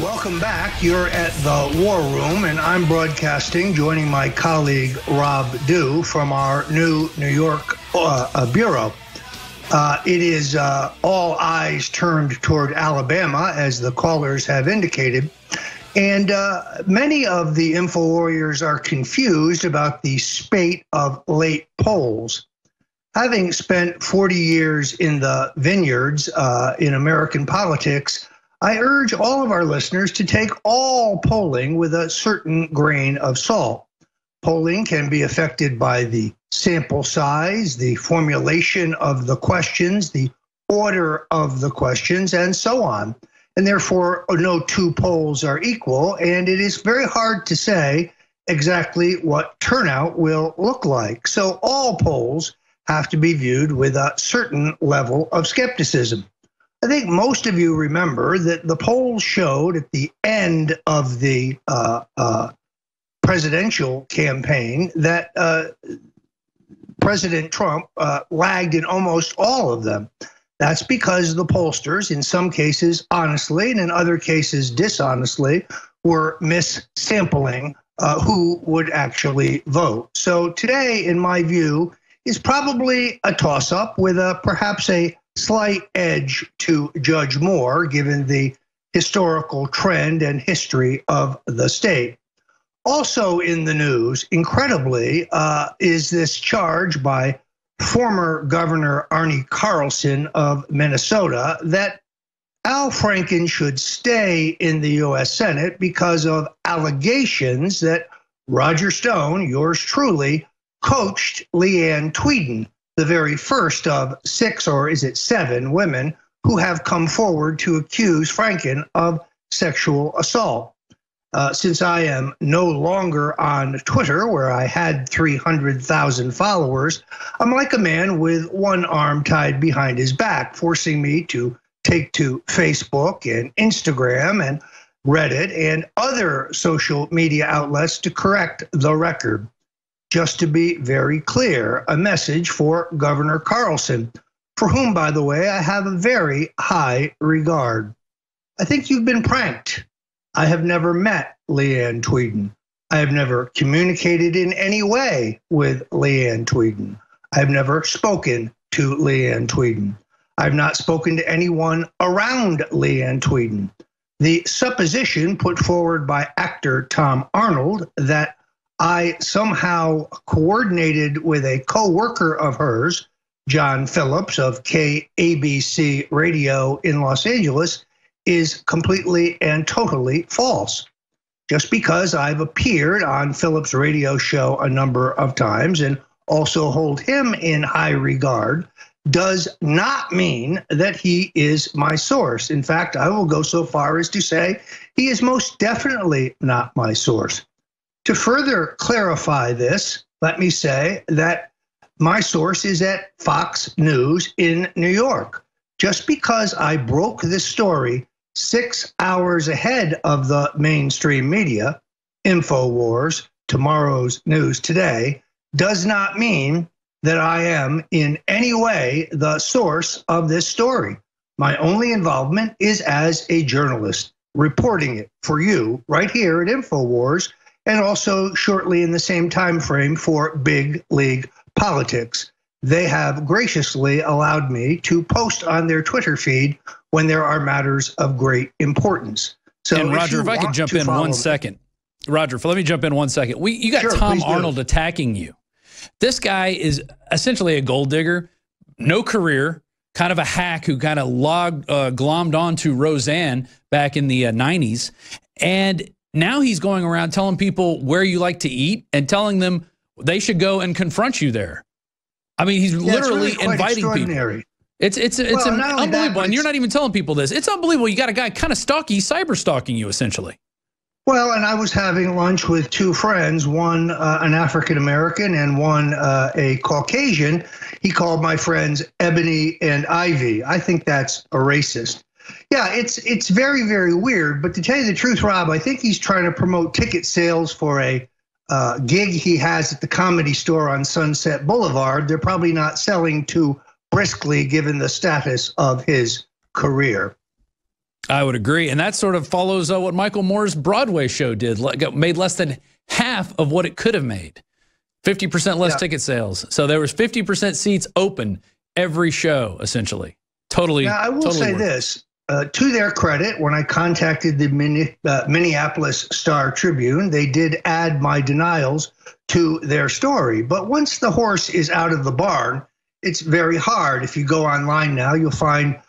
Welcome back. You're at the War Room, and I'm broadcasting, joining my colleague Rob Dew from our new New York bureau. It is all eyes turned toward Alabama, as the callers have indicated. And many of the info warriors are confused about the spate of late polls. Having spent 40 years in the vineyards in American politics, I urge all of our listeners to take all polling with a certain grain of salt. Polling can be affected by the sample size, the formulation of the questions, the order of the questions, and so on. And therefore, no two polls are equal, and it is very hard to say exactly what turnout will look like. So all polls have to be viewed with a certain level of skepticism. I think most of you remember that the polls showed at the end of the presidential campaign that President Trump lagged in almost all of them. That's because the pollsters, in some cases honestly and in other cases dishonestly, were missampling who would actually vote. So today, in my view, is probably a toss-up with perhaps a slight edge to Judge Moore, given the historical trend and history of the state. Also in the news, incredibly, is this charge by former Governor Arne Carlson of Minnesota that Al Franken should stay in the U.S. Senate because of allegations that Roger Stone, yours truly, coached Leanne Tweeden, the very first of 6, or is it 7, women who have come forward to accuse Franken of sexual assault. Since I am no longer on Twitter, where I had 300,000 followers, I'm like a man with one arm tied behind his back, forcing me to take to Facebook and Instagram and Reddit and other social media outlets to correct the record. Just to be very clear, a message for Governor Carlson, for whom, by the way, I have a very high regard. I think you've been pranked. I have never met Leanne Tweeden. I have never communicated in any way with Leanne Tweeden. I have never spoken to Leanne Tweeden. I have not spoken to anyone around Leanne Tweeden. The supposition put forward by actor Tom Arnold that I somehow coordinated with a co-worker of hers, John Phillips of KABC Radio in Los Angeles, is completely and totally false. Just because I've appeared on Phillips' radio show a number of times and also hold him in high regard does not mean that he is my source. In fact, I will go so far as to say he is most definitely not my source. To further clarify this, let me say that my source is at Fox News in New York. Just because I broke this story 6 hours ahead of the mainstream media, InfoWars, tomorrow's news today, does not mean that I am in any way the source of this story. My only involvement is as a journalist, reporting it for you right here at InfoWars, and also shortly in the same time frame for Big League Politics. They have graciously allowed me to post on their Twitter feed when there are matters of great importance. So, and Roger, if I could jump in 1 second. Roger, let me jump in 1 second. You got sure, Tom Arnold attacking you. This guy is essentially a gold digger, no career, kind of a hack who kind of glommed onto Roseanne back in the 90s. And now he's going around telling people where you like to eat and telling them they should go and confront you there. I mean, he's literally really inviting people. It's unbelievable, and you're not even telling people this. It's unbelievable. You got a guy kind of cyber stalking you, essentially. Well, and I was having lunch with 2 friends, one an African-American and one a Caucasian. He called my friends Ebony and Ivy. I think that's a racist. Yeah, it's very, very weird. But to tell you the truth, Rob, I think he's trying to promote ticket sales for a gig he has at the Comedy Store on Sunset Boulevard. They're probably not selling too briskly given the status of his career. I would agree. And that sort of follows what Michael Moore's Broadway show did. Made less than half of what it could have made. 50% less ticket sales. So there was 50% seats open every show, essentially. Totally. Now, I will say this. To their credit, when I contacted the Minneapolis Star-Tribune, they did add my denials to their story. But once the horse is out of the barn, it's very hard. If you go online now, you'll find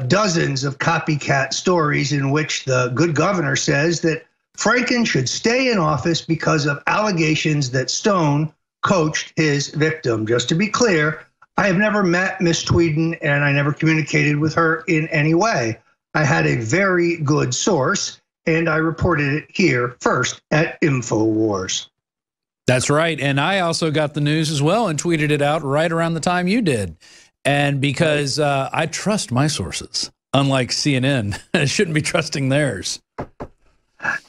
dozens of copycat stories in which the good governor says that Franken should stay in office because of allegations that Stone coached his victim. Just to be clear, I have never met Miss Tweeden, and I never communicated with her in any way. I had a very good source, and I reported it here first at InfoWars. That's right, and I also got the news as well and tweeted it out right around the time you did. And because I trust my sources, unlike CNN, I shouldn't be trusting theirs.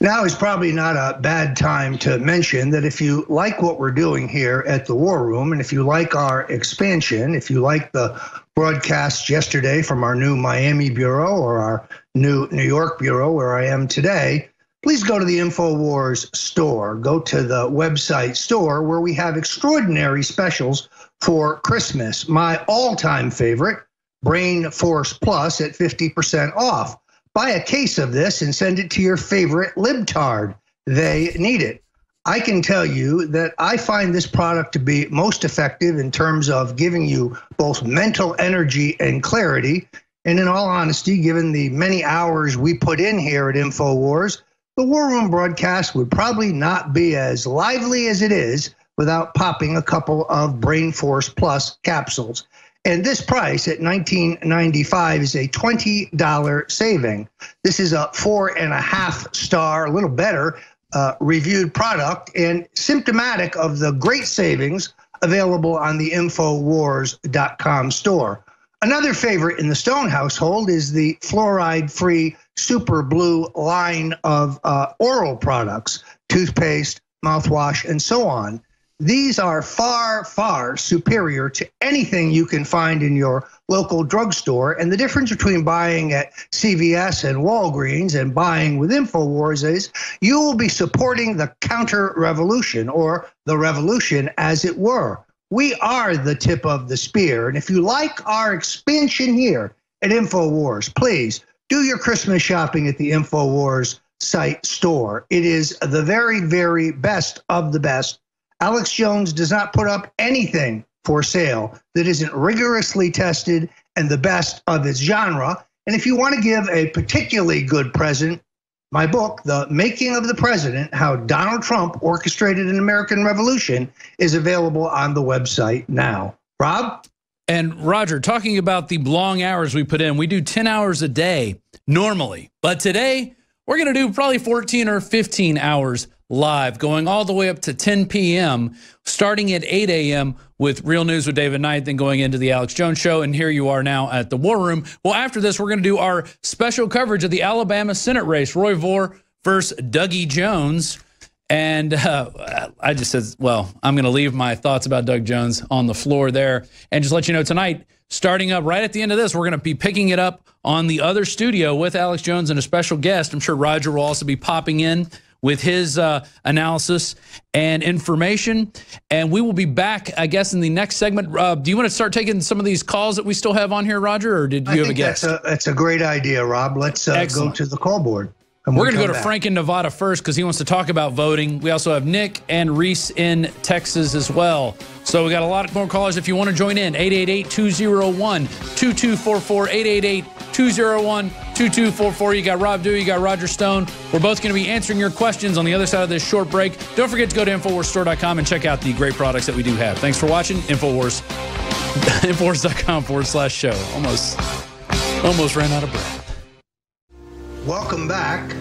Now is probably not a bad time to mention that if you like what we're doing here at the War Room, and if you like our expansion, if you like the broadcasts yesterday from our new Miami bureau or our new New York bureau where I am today, please go to the InfoWars store. Go to the website store where we have extraordinary specials for Christmas. My all-time favorite, Brain Force Plus at 50% off. Buy a case of this and send it to your favorite libtard. They need it. I can tell you that I find this product to be most effective in terms of giving you both mental energy and clarity. And in all honesty, given the many hours we put in here at InfoWars, the War Room broadcast would probably not be as lively as it is without popping a couple of Brain Force Plus capsules. And this price at $19.95 is a $20 saving. This is a 4.5 star, a little better reviewed product and symptomatic of the great savings available on the Infowars.com store. Another favorite in the Stone household is the fluoride-free Super Blue line of oral products, toothpaste, mouthwash, and so on. These are far, far superior to anything you can find in your local drugstore. And the difference between buying at CVS and Walgreens and buying with InfoWars is you will be supporting the counter-revolution, or the revolution as it were. We are the tip of the spear. And if you like our expansion here at InfoWars, please do your Christmas shopping at the InfoWars site store. It is the very, very best of the best. Alex Jones does not put up anything for sale that isn't rigorously tested and the best of its genre. And if you want to give a particularly good present, my book, The Making of the President, How Donald Trump Orchestrated an American Revolution, is available on the website now. Rob? And Roger, talking about the long hours we put in, we do 10 hours a day normally. But today, we're going to do probably 14 or 15 hours live, going all the way up to 10 p.m., starting at 8 a.m. with Real News with David Knight, then going into the Alex Jones Show. And here you are now at the War Room. Well, after this, we're going to do our special coverage of the Alabama Senate race, Roy Vore versus Dougie Jones. And I just said, well, I'm going to leave my thoughts about Doug Jones on the floor there and just let you know tonight, starting up right at the end of this, we're going to be picking it up on the other studio with Alex Jones and a special guest. I'm sure Roger will also be popping in with his analysis and information. And we will be back, I guess, in the next segment. Do you want to start taking some of these calls that we still have on here, Roger, or did you have a guest? That's a great idea, Rob. Let's go to the call board. We're going to go to Frank in Nevada first because he wants to talk about voting. We also have Nick and Reese in Texas as well. So we got a lot more callers if you want to join in. 888-201-2244, 888-201-2244. You got Rob Dewey, you got Roger Stone. We're both going to be answering your questions on the other side of this short break. Don't forget to go to InfoWarsStore.com and check out the great products that we do have. Thanks for watching. InfoWars, Infowars.com/show. Almost ran out of breath. Welcome back.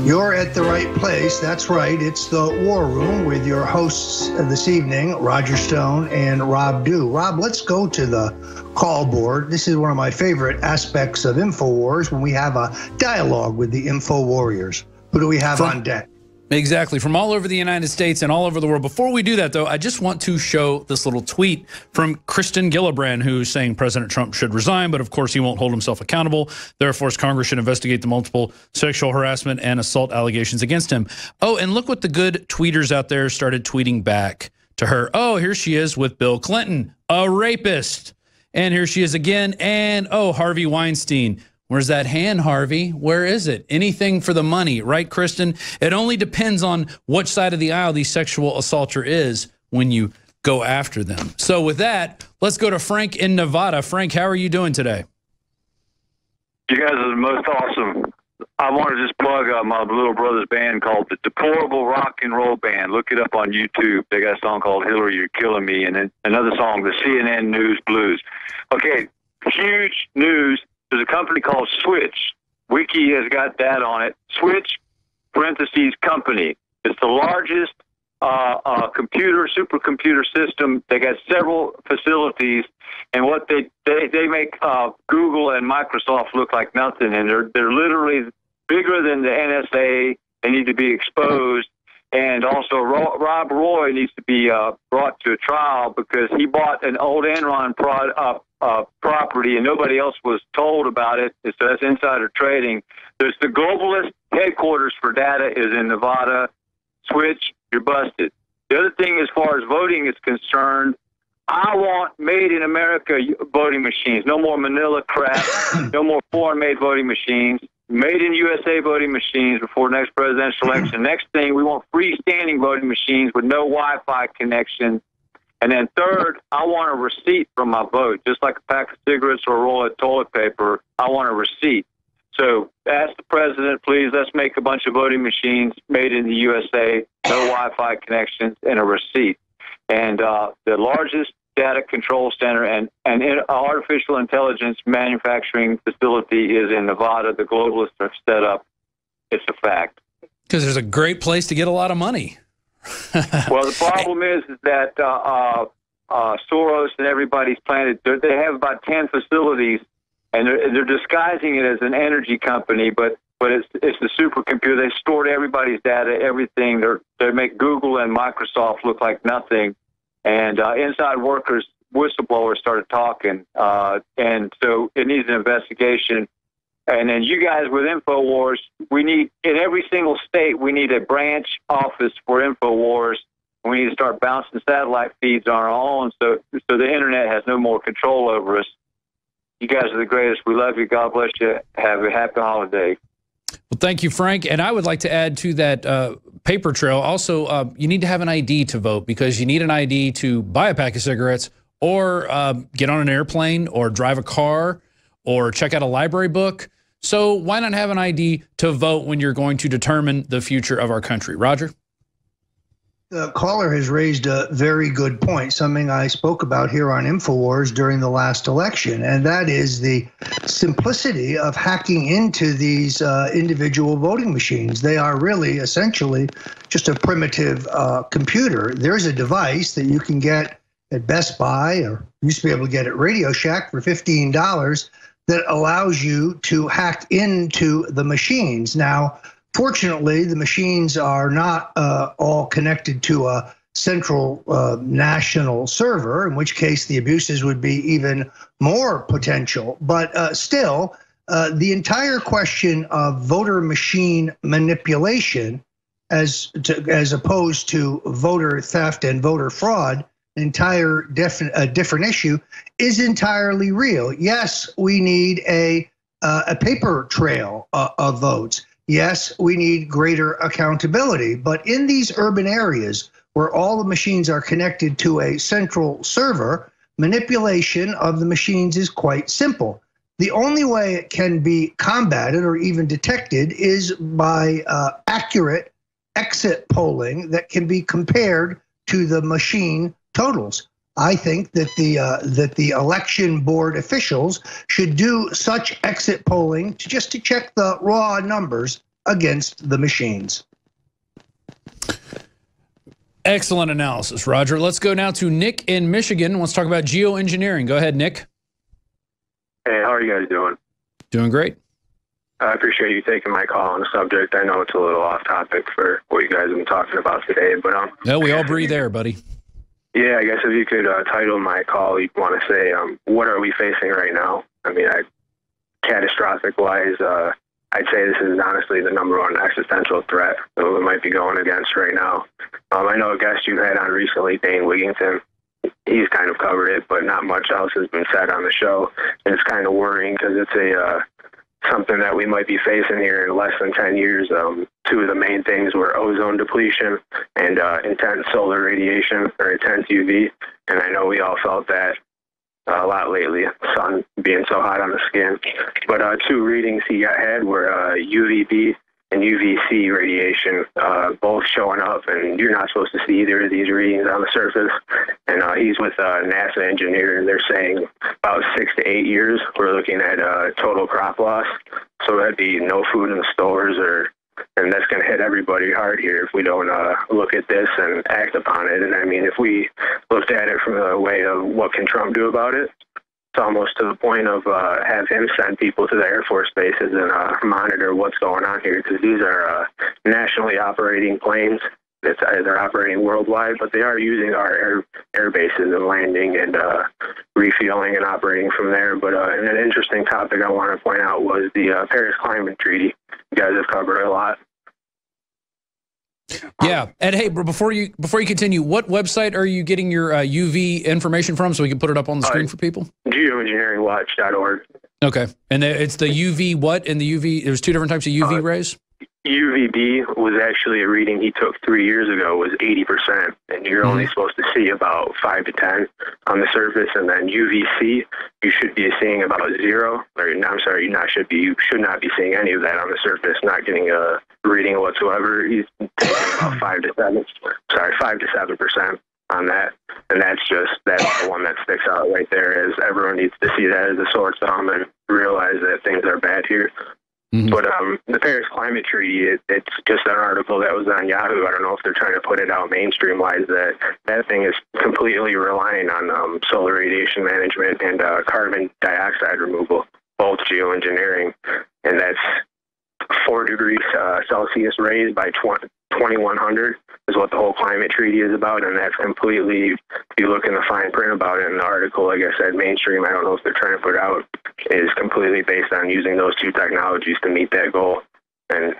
You're at the right place. That's right. It's the War Room with your hosts this evening, Roger Stone and Rob Dew. Rob, let's go to the call board. This is one of my favorite aspects of InfoWars when we have a dialogue with the Info Warriors. Who do we have on deck? Exactly, from all over the United States and all over the world. Before we do that, though, I just want to show this little tweet from Kristen Gillibrand, who's saying President Trump should resign, but of course he won't hold himself accountable. Therefore, Congress should investigate the multiple sexual harassment and assault allegations against him. Oh, and look what the good tweeters out there started tweeting back to her. Oh, here she is with Bill Clinton, a rapist. And here she is again. And, oh, Harvey Weinstein. Where's that hand, Harvey? Where is it? Anything for the money, right, Kristen? It only depends on which side of the aisle the sexual assaulter is when you go after them. So with that, let's go to Frank in Nevada. Frank, how are you doing today? You guys are the most awesome. I want to just plug my little brother's band called the Deplorable Rock and Roll Band. Look it up on YouTube. They got a song called Hillary, You're Killing Me, and then another song, the CNN News Blues. Okay, huge news. There's a company called Switch. Wiki has got that on it. Switch, parentheses, company. It's the largest supercomputer system. They got several facilities, and what they make Google and Microsoft look like nothing, and they're literally bigger than the NSA. They need to be exposed. And also, Rob Roy needs to be brought to a trial because he bought an old Enron property and nobody else was told about it. So that's insider trading. There's the globalist headquarters for data is in Nevada. Switch, you're busted. The other thing, as far as voting is concerned, I want made in America voting machines. No more Manila crap. No more foreign-made voting machines. Made in USA voting machines before next presidential election. Next thing, we want freestanding voting machines with no Wi-Fi connection. And then third, I want a receipt from my vote, just like a pack of cigarettes or a roll of toilet paper. I want a receipt. So ask the president, please, let's make a bunch of voting machines made in the USA, no Wi-Fi connections, and a receipt. And the largest data control center and artificial intelligence manufacturing facility is in Nevada. The globalists have set up. It's a fact. Because there's a great place to get a lot of money. Well, the problem is that Soros and everybody's planted. They have about 10 facilities, and they're disguising it as an energy company, but it's the supercomputer. They stored everybody's data, everything. They make Google and Microsoft look like nothing. And inside workers, whistleblowers started talking, and so it needs an investigation. And then you guys with InfoWars, we need, in every single state, we need a branch office for InfoWars. We need to start bouncing satellite feeds on our own so the internet has no more control over us. You guys are the greatest. We love you. God bless you. Have a happy holiday. Well, thank you, Frank. And I would like to add to that paper trail. Also, you need to have an ID to vote because you need an ID to buy a pack of cigarettes or get on an airplane or drive a car or check out a library book. So why not have an ID to vote when you're going to determine the future of our country? Roger? The caller has raised a very good point, something I spoke about here on InfoWars during the last election, and that is the simplicity of hacking into these individual voting machines. They are really essentially just a primitive computer. There's a device that you can get at Best Buy or used to be able to get at Radio Shack for $15 that allows you to hack into the machines. Now, fortunately, the machines are not all connected to a central national server, in which case the abuses would be even more potential. But still, the entire question of voter machine manipulation as opposed to voter theft and voter fraud, entire different issue, is entirely real. Yes, we need a paper trail of votes. Yes, we need greater accountability, but in these urban areas where all the machines are connected to a central server, manipulation of the machines is quite simple. The only way it can be combated or even detected is by accurate exit polling that can be compared to the machine totals. I think that the election board officials should do such exit polling just to check the raw numbers against the machines. Excellent analysis, Roger. Let's go now to Nick in Michigan. Let's talk about geoengineering. Go ahead, Nick. Hey, how are you guys doing? Doing great. I appreciate you taking my call on the subject. I know it's a little off topic for what you guys have been talking about today, but no, we all breathe air, buddy. Yeah, I guess if you could title my call, you'd want to say, what are we facing right now? I mean, catastrophic-wise, I'd say this is honestly the #1 existential threat that we might be going against right now. I know a guest you had on recently, Dane Wigington. He's kind of covered it, but not much else has been said on the show. And it's kind of worrying because it's something that we might be facing here in less than 10 years. Two of the main things were ozone depletion and intense solar radiation, or intense UV. And I know we all felt that a lot lately, sun being so hot on the skin. But two readings he had were UVB and UVC radiation, both showing up, and you're not supposed to see either of these readings on the surface. And he's with a NASA engineer, and they're saying about 6 to 8 years, we're looking at total crop loss. So that'd be no food in the stores, and that's going to hit everybody hard here if we don't look at this and act upon it. And I mean, if we looked at it from the way of what can Trump do about it, it's almost to the point of have him send people to the Air Force bases and monitor what's going on here, because these are nationally operating planes. They're operating worldwide, but they are using our air bases and landing and refueling and operating from there. But and an interesting topic I want to point out was the Paris Climate Treaty. You guys have covered it a lot. Yeah, and hey, before you continue, what website are you getting your UV information from, so we can put it up on the screen for people? Geoengineeringwatch.org. Okay, and it's the UV what and the UV. There's two different types of UV rays. UVB was actually a reading he took 3 years ago, was 80%, and you're only supposed to see about 5 to 10 on the surface. And then UVC, you should be seeing about 0. Or no, I'm sorry, you should not be seeing any of that on the surface. Not getting a reading whatsoever. He's taking about 5 to 7% on that, and that's the one that sticks out right there. As everyone needs to see that as a sore thumb and realize that things are bad here. But the Paris Climate Treaty, it's just an article that was on Yahoo. I don't know if they're trying to put it out mainstream-wise. That thing is completely relying on solar radiation management and carbon dioxide removal, both geoengineering, and that's 4 degrees Celsius raised by 2100 is what the whole climate treaty is about, and that's completely, if you look in the fine print about it in the article, like I said, mainstream, I don't know if they're trying to put it out, is completely based on using those two technologies to meet that goal. And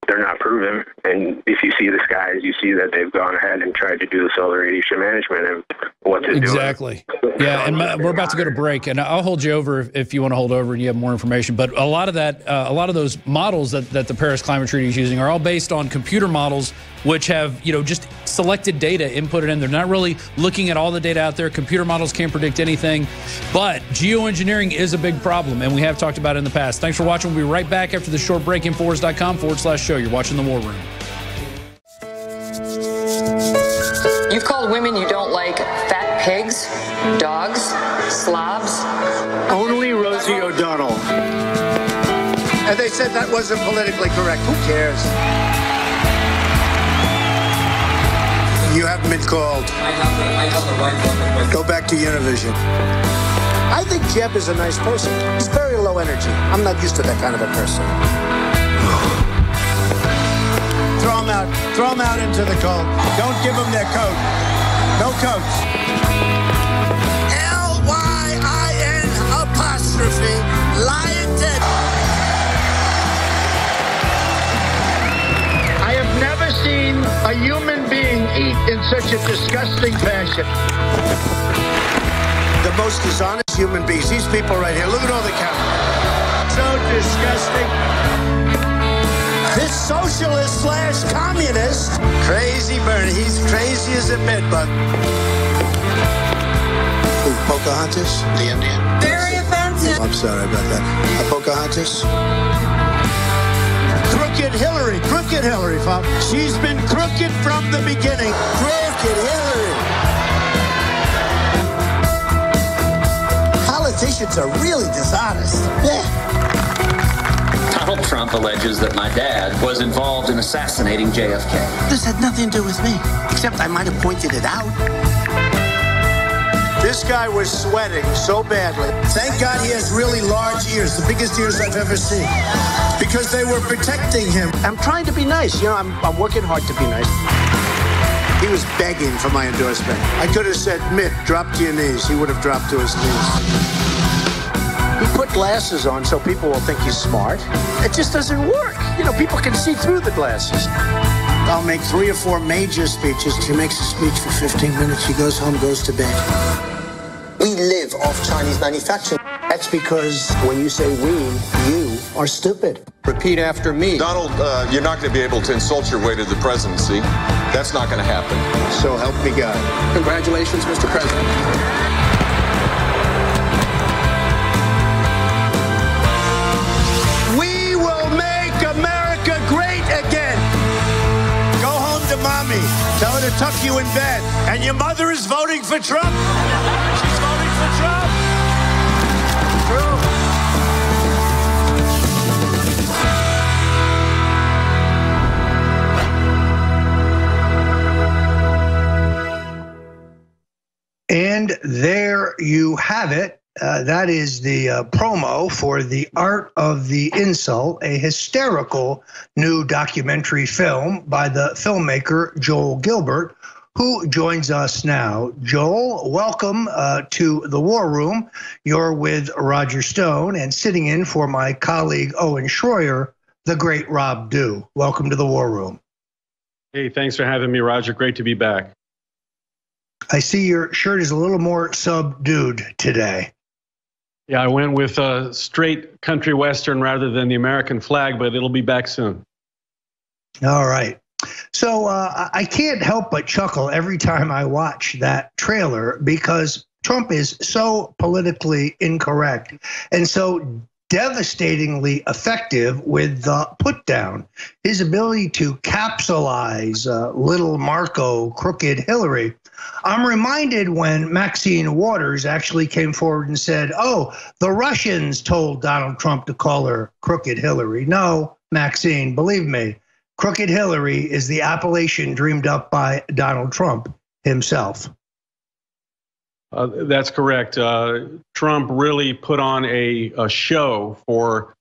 they're not proven. And if you see the skies, you see that they've gone ahead and tried to do the solar radiation management and what to do. Exactly. Yeah, and we're about to go to break, and I'll hold you over if you want to hold over and you have more information. But a lot of that, a lot of those models that the Paris Climate Treaty is using are all based on computer models, which have, you know, just selected data inputted in. They're not really looking at all the data out there. Computer models can't predict anything. But geoengineering is a big problem, and we have talked about it in the past. Thanks for watching. We'll be right back after the short break. Infowars.com/show. You're watching The War Room. You've called women you don't like fat pigs, dogs, slobs. Only Rosie O'Donnell. And they said that wasn't politically correct. Who cares? You haven't been called. Go back to Univision. I think Jeb is a nice person. He's very low energy. I'm not used to that kind of a person. Throw them out into the cold. Don't give them their coat. No coats. L-Y-I-N apostrophe Lion Dead. I have never seen a human being eat in such a disgusting fashion. The most dishonest human beings. These people right here. Look at all the cameras. So disgusting. This socialist/communist, crazy Bernie, he's crazy as a bedbug. Who, Pocahontas? The Indian? Very offensive. I'm sorry about that. Pocahontas? Crooked Hillary, Bob. She's been crooked from the beginning. Crooked Hillary. Politicians are really dishonest. Donald Trump alleges that my dad was involved in assassinating JFK. This had nothing to do with me, except I might have pointed it out. This guy was sweating so badly. Thank God he has really large ears, the biggest ears I've ever seen, because they were protecting him. I'm trying to be nice. You know, I'm working hard to be nice. He was begging for my endorsement. I could have said, Mitt, drop to your knees. He would have dropped to his knees. He put glasses on so people will think he's smart. It just doesn't work. You know, people can see through the glasses. I'll make 3 or 4 major speeches. He makes a speech for 15 minutes. He goes home, goes to bed. We live off Chinese manufacturing. That's because when you say we, you are stupid. Repeat after me. Donald, you're not going to be able to insult your way to the presidency. That's not going to happen. So help me God. Congratulations, Mr. President. We will make America great again. Go home to mommy. Tell her to tuck you in bed. And your mother is voting for Trump. She's voting for Trump. True. And there you have it. That is the promo for The Art of the Insult, a hysterical new documentary film by the filmmaker Joel Gilbert, who joins us now. Joel, welcome to the War Room. You're with Roger Stone and sitting in for my colleague Owen Schroyer, the great Rob Dew. Welcome to the War Room. Hey, thanks for having me, Roger. Great to be back. I see your shirt is a little more subdued today. Yeah, I went with a straight country western rather than the American flag, but it'll be back soon. All right. So I can't help but chuckle every time I watch that trailer because Trump is so politically incorrect and so devastatingly effective with the put down. His ability to capsulize little Marco, crooked Hillary. I'm reminded when Maxine Waters actually came forward and said, oh, the Russians told Donald Trump to call her crooked Hillary. No, Maxine, believe me, crooked Hillary is the appellation dreamed up by Donald Trump himself. That's correct. Trump really put on a show for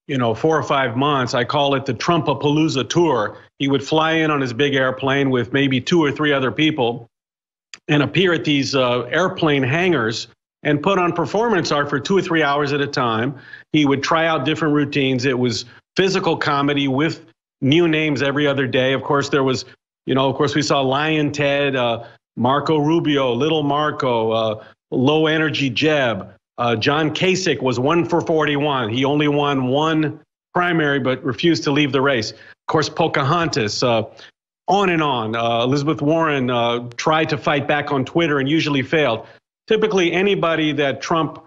4 or 5 months. I call it the Trumpapalooza tour. He would fly in on his big airplane with maybe 2 or 3 other people and appear at these airplane hangars and put on performance art for 2 or 3 hours at a time. He would try out different routines. It was physical comedy with new names every other day. Of course, there was, of course, we saw Lion Ted, Marco Rubio, Little Marco, Low Energy Jeb. John Kasich was 1 for 41. He only won 1 primary, but refused to leave the race. Of course, Pocahontas, on and on. Elizabeth Warren tried to fight back on Twitter and usually failed. Typically, anybody that Trump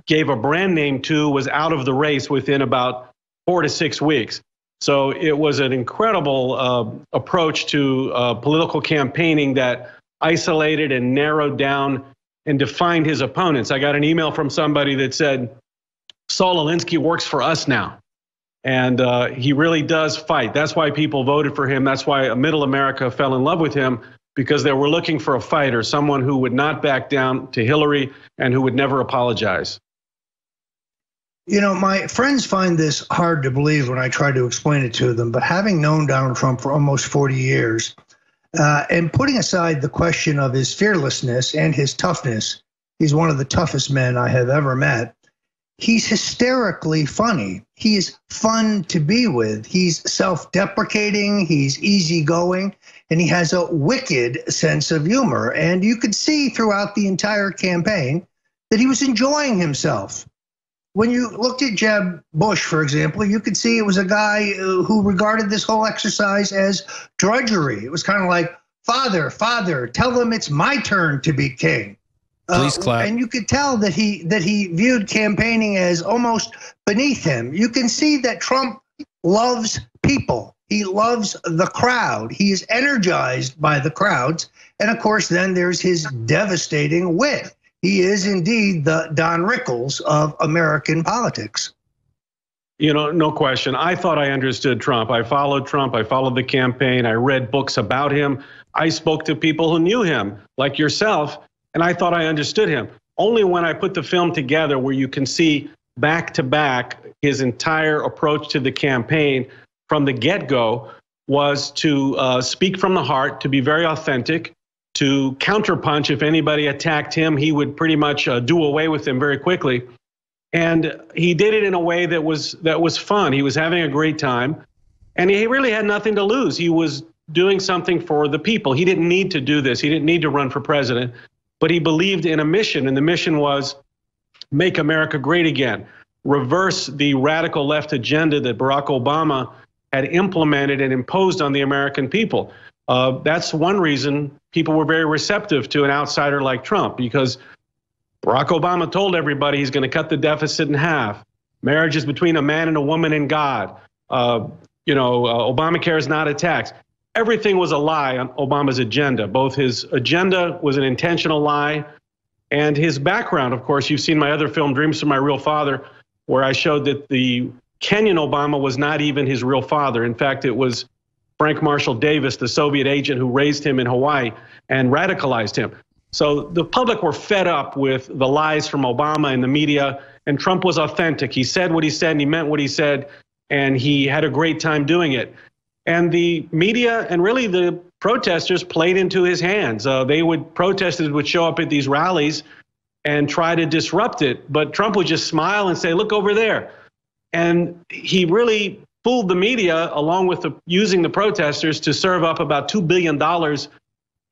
gave a brand name to was out of the race within about 4 to 6 weeks. So it was an incredible approach to political campaigning that isolated and narrowed down and defined his opponents. I got an email from somebody that said, Saul Alinsky works for us now. And he really does fight. That's why people voted for him. That's why middle America fell in love with him, because they were looking for a fighter, someone who would not back down to Hillary and who would never apologize. My friends find this hard to believe when I try to explain it to them, but having known Donald Trump for almost 40 years, and putting aside the question of his fearlessness and his toughness, he's one of the toughest men I have ever met. He's hysterically funny. He is fun to be with. He's self-deprecating, he's easygoing, and he has a wicked sense of humor. And you could see throughout the entire campaign that he was enjoying himself. When you looked at Jeb Bush, for example, you could see it was a guy who regarded this whole exercise as drudgery. It was kind of like, Father, tell them it's my turn to be king. Please clap. And you could tell that he viewed campaigning as almost beneath him. You can see that Trump loves people. He loves the crowd. He is energized by the crowds. And of course, then there's his devastating wit. He is indeed the Don Rickles of American politics. No question. I thought I understood Trump. I followed Trump. I followed the campaign. I read books about him. I spoke to people who knew him, like yourself. and I thought I understood him. Only when I put the film together where you can see back to back his entire approach to the campaign from the get-go was to speak from the heart, to be very authentic, to counterpunch. If anybody attacked him, he would pretty much do away with them very quickly. And he did it in a way that was fun. He was having a great time, and he really had nothing to lose. He was doing something for the people. He didn't need to do this. He didn't need to run for president, but he believed in a mission, and the mission was make America great again, reverse the radical left agenda that Barack Obama had implemented and imposed on the American people. That's one reason people were very receptive to an outsider like Trump, because Barack Obama told everybody he's going to cut the deficit in half. Marriage is between a man and a woman and God. Obamacare is not a tax. Everything was a lie on Obama's agenda. Both his agenda was an intentional lie, and his background, of course. You've seen my other film, Dreams from My Real Father, where I showed that the Kenyan Obama was not even his real father. In fact, it was Frank Marshall Davis, the Soviet agent who raised him in Hawaii and radicalized him. So the public were fed up with the lies from Obama and the media, and Trump was authentic. He said what he said, and he meant what he said, and he had a great time doing it. And the media and really the protesters played into his hands. Protesters would show up at these rallies and try to disrupt it, but Trump would just smile and say, look over there. And he really fooled the media, along with using the protesters to serve up about $2 billion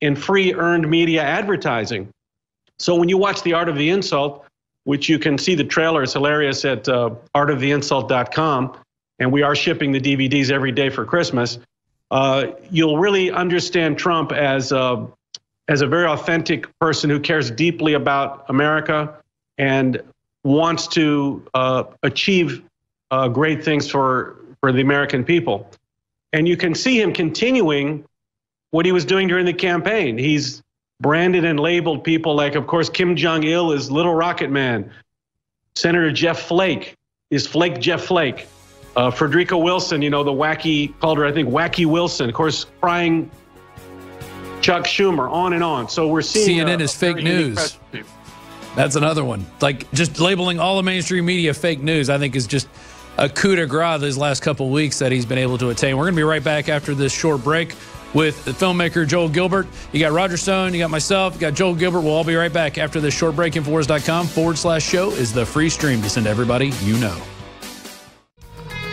in free earned media advertising. So when you watch The Art of the Insult, which you can see the trailer, it's hilarious, at artoftheinsult.com, and we are shipping the DVDs every day for Christmas, you'll really understand Trump as a very authentic person who cares deeply about America and wants to achieve great things for the American people. And you can see him continuing what he was doing during the campaign. He's branded and labeled people like, of course, Kim Jong-il is Little Rocket Man. Senator Jeff Flake is Flake Jeff Flake. Frederica Wilson, the wacky, called her, I think, Wacky Wilson. Of course, crying Chuck Schumer, on and on. So we're seeing CNN is fake news. That's another one. Like, just labeling all the mainstream media fake news, I think, is just a coup de grace these last couple of weeks that he's been able to attain. We're going to be right back after this short break with the filmmaker Joel Gilbert. You got Roger Stone, you got myself, you got Joel Gilbert. We'll all be right back after this short break. Infowars.com/show is the free stream to send to everybody you know.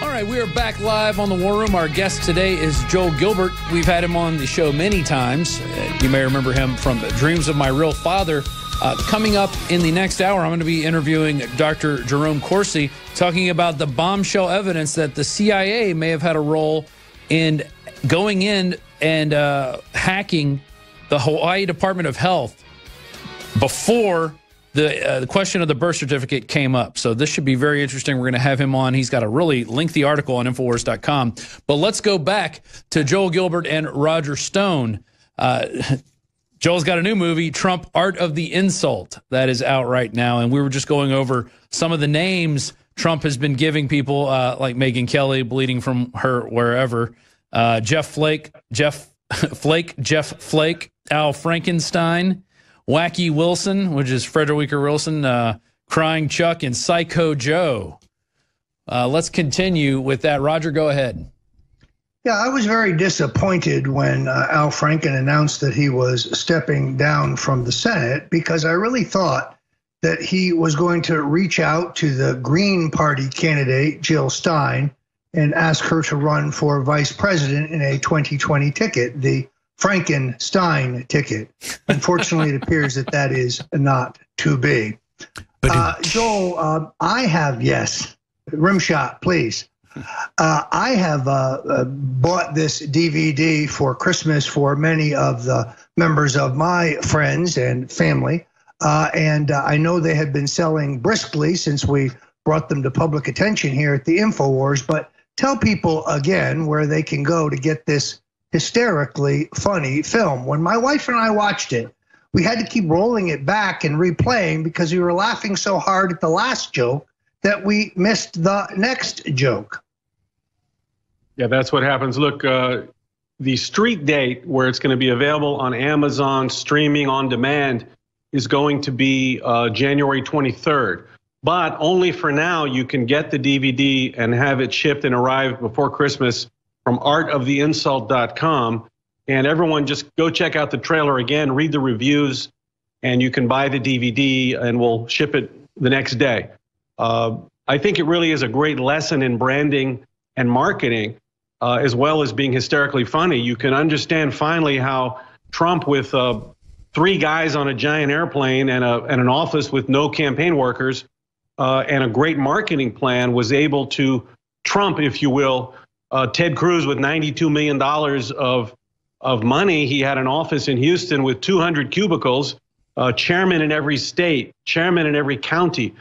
All right, we are back live on the War Room. Our guest today is Joel Gilbert. We've had him on the show many times. You may remember him from Dreams of My Real Father. Coming up in the next hour, I'm going to be interviewing Dr. Jerome Corsi, talking about the bombshell evidence that the CIA may have had a role in going in and hacking the Hawaii Department of Health before the question of the birth certificate came up. So this should be very interesting. We're going to have him on. He's got a really lengthy article on Infowars.com. But let's go back to Joel Gilbert and Roger Stone. Joel's got a new movie, Trump, Art of the Insult, that is out right now. And we were just going over some of the names Trump has been giving people, like Megyn Kelly, bleeding from her wherever. Jeff Flake, Al Frankenstein, Wacky Wilson, which is Frederica Wilson, Crying Chuck, and Psycho Joe. Let's continue with that. Roger, go ahead. Yeah, I was very disappointed when Al Franken announced that he was stepping down from the Senate, because I really thought that he was going to reach out to the Green Party candidate, Jill Stein, and ask her to run for vice president in a 2020 ticket, the Frankenstein ticket. Unfortunately, it appears that that is not to be. Joel, I have, yes, rim shot, please. I have bought this DVD for Christmas for many of the members of my friends and family, and I know they had been selling briskly since we brought them to public attention here at the InfoWars, but tell people again where they can go to get this hysterically funny film. When my wife and I watched it, we had to keep rolling it back and replaying because we were laughing so hard at the last joke that we missed the next joke. Yeah, that's what happens. Look, the street date where it's going to be available on Amazon, streaming on demand, is going to be January 23rd. But only for now, you can get the DVD and have it shipped and arrive before Christmas from artoftheinsult.com. And everyone just go check out the trailer again, read the reviews, and you can buy the DVD and we'll ship it the next day. I think it really is a great lesson in branding and marketing, as well as being hysterically funny. You can understand finally how Trump, with 3 guys on a giant airplane and an office with no campaign workers, and a great marketing plan, was able to trump, if you will, Ted Cruz with $92 million of money. He had an office in Houston with 200 cubicles, chairman in every state, chairman in every county,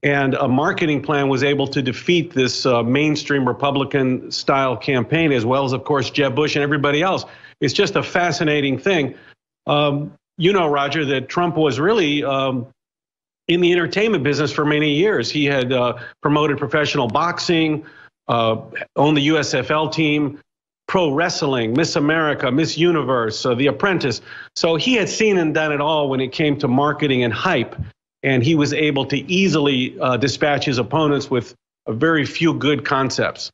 and a marketing plan was able to defeat this mainstream Republican-style campaign, as well as, of course, Jeb Bush and everybody else. It's just a fascinating thing. You know, Roger, that Trump was really in the entertainment business for many years. He had promoted professional boxing, owned the USFL team, pro wrestling, Miss America, Miss Universe, The Apprentice. So he had seen and done it all when it came to marketing and hype, and he was able to easily dispatch his opponents with a very few good concepts.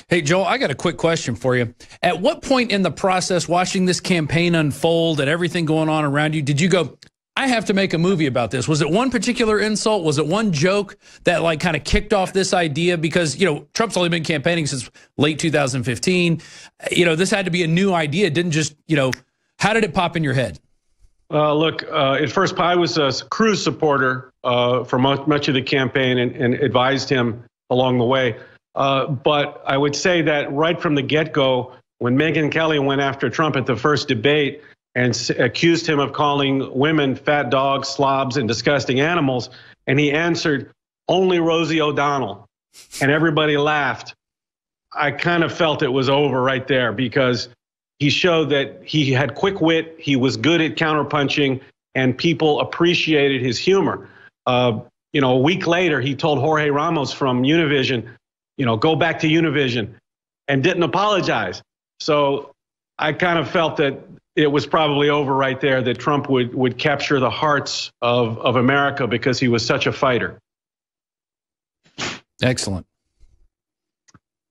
Hey, Joel, I got a quick question for you. At what point in the process, watching this campaign unfold and everything going on around you, did you go, I have to make a movie about this? Was it one particular insult? Was it one joke that like kind of kicked off this idea? Because, you know, Trump's only been campaigning since late 2015. You know, this had to be a new idea. It didn't just, you know, how did it pop in your head? Look, at first, I was a Cruz supporter for much of the campaign and advised him along the way. But I would say that right from the get-go, when Megyn Kelly went after Trump at the first debate and accused him of calling women fat dogs, slobs, and disgusting animals, and he answered, only Rosie O'Donnell, and everybody laughed, I kind of felt it was over right there, because he showed that he had quick wit, he was good at counterpunching, and people appreciated his humor. You know, a week later, he told Jorge Ramos from Univision, you know, go back to Univision, and didn't apologize. So I kind of felt that it was probably over right there, that Trump would capture the hearts of America because he was such a fighter. Excellent.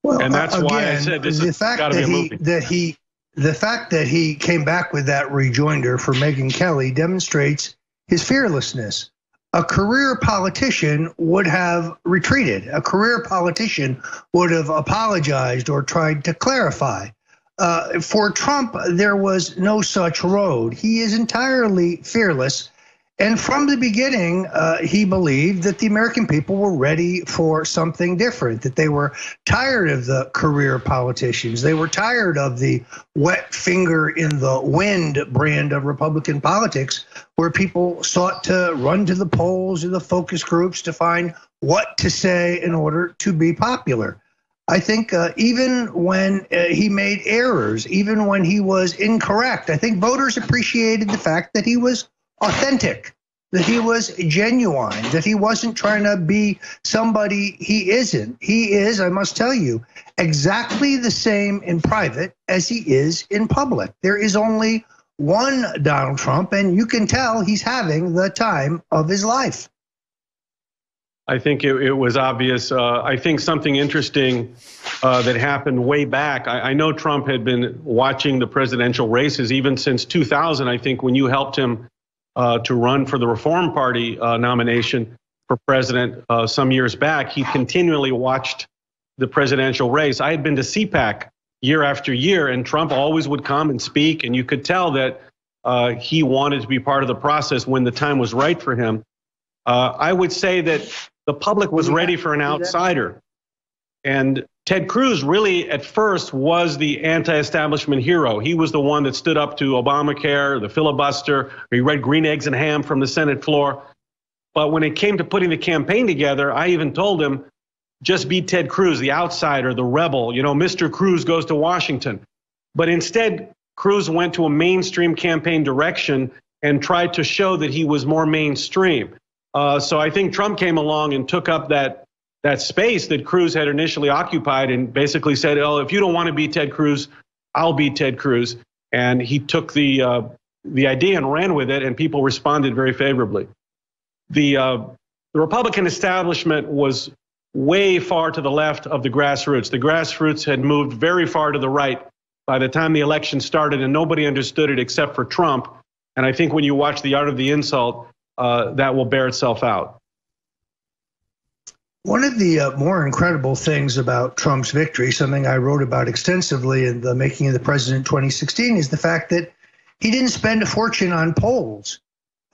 Well, and that's why I said this has got to be a movie. The fact that he came back with that rejoinder for Megyn Kelly demonstrates his fearlessness. A career politician would have retreated. A career politician would have apologized or tried to clarify. For Trump, there was no such road. He is entirely fearless. And from the beginning, he believed that the American people were ready for something different, that they were tired of the career politicians. They were tired of the wet finger in the wind brand of Republican politics, where people sought to run to the polls or the focus groups to find what to say in order to be popular. I think even when he made errors, even when he was incorrect, I think voters appreciated the fact that he was authentic, that he was genuine, that he wasn't trying to be somebody he isn't. He is, I must tell you, exactly the same in private as he is in public. There is only one Donald Trump, and you can tell he's having the time of his life. I think it was obvious. I think something interesting that happened way back. I know Trump had been watching the presidential races even since 2000, I think, when you helped him to run for the Reform Party nomination for president some years back. He continually watched the presidential race. I had been to CPAC year after year, and Trump always would come and speak, and you could tell that he wanted to be part of the process when the time was right for him. I would say that the public was ready for an outsider. And Ted Cruz really at first was the anti-establishment hero. He was the one that stood up to Obamacare, the filibuster. He read Green Eggs and Ham from the Senate floor. But when it came to putting the campaign together, I even told him, just be Ted Cruz, the outsider, the rebel. You know, Mr. Cruz goes to Washington. But instead, Cruz went to a mainstream campaign direction and tried to show that he was more mainstream. So I think Trump came along and took up that space that Cruz had initially occupied and basically said, oh, if you don't want to be Ted Cruz, I'll be Ted Cruz. And he took the the idea and ran with it, and people responded very favorably. The Republican establishment was way far to the left of the grassroots. The grassroots had moved very far to the right by the time the election started, and nobody understood it except for Trump. And I think when you watch The Art of the Insult, that will bear itself out. One of the more incredible things about Trump's victory, something I wrote about extensively in The Making of the President 2016, is the fact that he didn't spend a fortune on polls.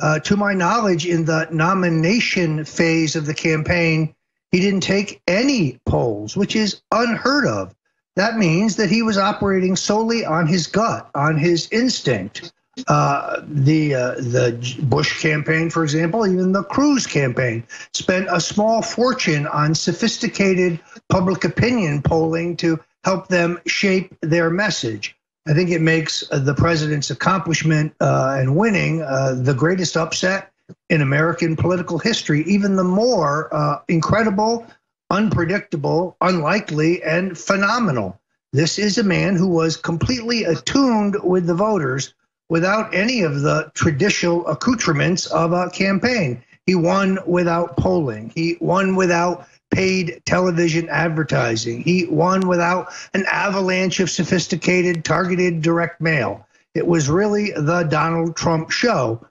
To my knowledge, in the nomination phase of the campaign, he didn't take any polls, which is unheard of. That means that he was operating solely on his gut, on his instinct. The Bush campaign, for example, even the Cruz campaign, spent a small fortune on sophisticated public opinion polling to help them shape their message. I think it makes the president's accomplishment and winning the greatest upset in American political history, even the more incredible, unpredictable, unlikely, and phenomenal. This is a man who was completely attuned with the voters without any of the traditional accoutrements of a campaign. He won without polling. He won without paid television advertising. He won without an avalanche of sophisticated targeted direct mail. It was really the Donald Trump show.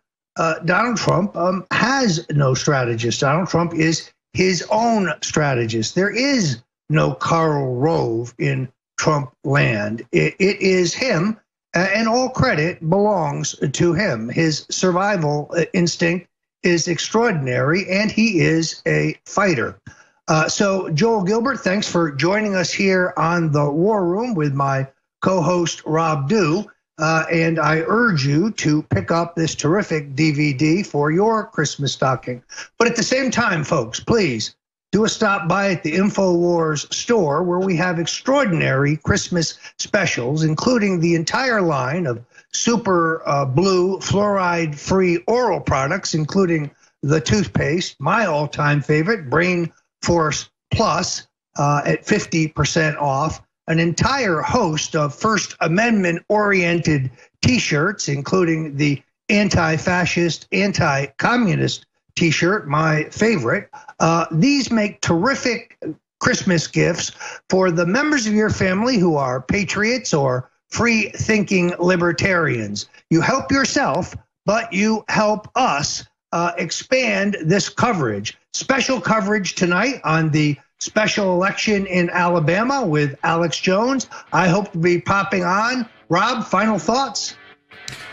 Donald Trump has no strategist. Donald Trump is his own strategist. There is no Karl Rove in Trump land. It is him, and all credit belongs to him. His survival instinct is extraordinary, and he is a fighter. So Joel Gilbert, thanks for joining us here on The War Room with my co-host Rob Dew. And I urge you to pick up this terrific DVD for your Christmas stocking. But at the same time, folks, please do a stop by at the InfoWars store, where we have extraordinary Christmas specials, including the entire line of super blue fluoride-free oral products, including the toothpaste, my all-time favorite, Brain Force Plus, at 50% off, an entire host of First Amendment-oriented T-shirts, including the anti-fascist, anti-communist T-shirt, my favorite. These make terrific Christmas gifts for the members of your family who are patriots or free-thinking libertarians. You help yourself, but you help us expand this coverage. Special coverage tonight on the special election in Alabama with Alex Jones. I hope to be popping on. Rob, final thoughts?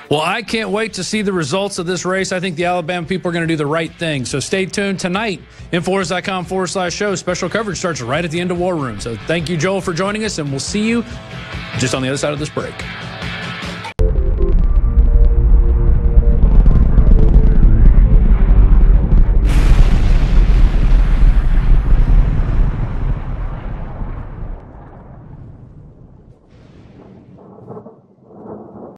Well, I can't wait to see the results of this race. I think the Alabama people are going to do the right thing. So stay tuned tonight. Infowars.com/show. Special coverage starts right at the end of War Room. So thank you, Joel, for joining us, and we'll see you just on the other side of this break.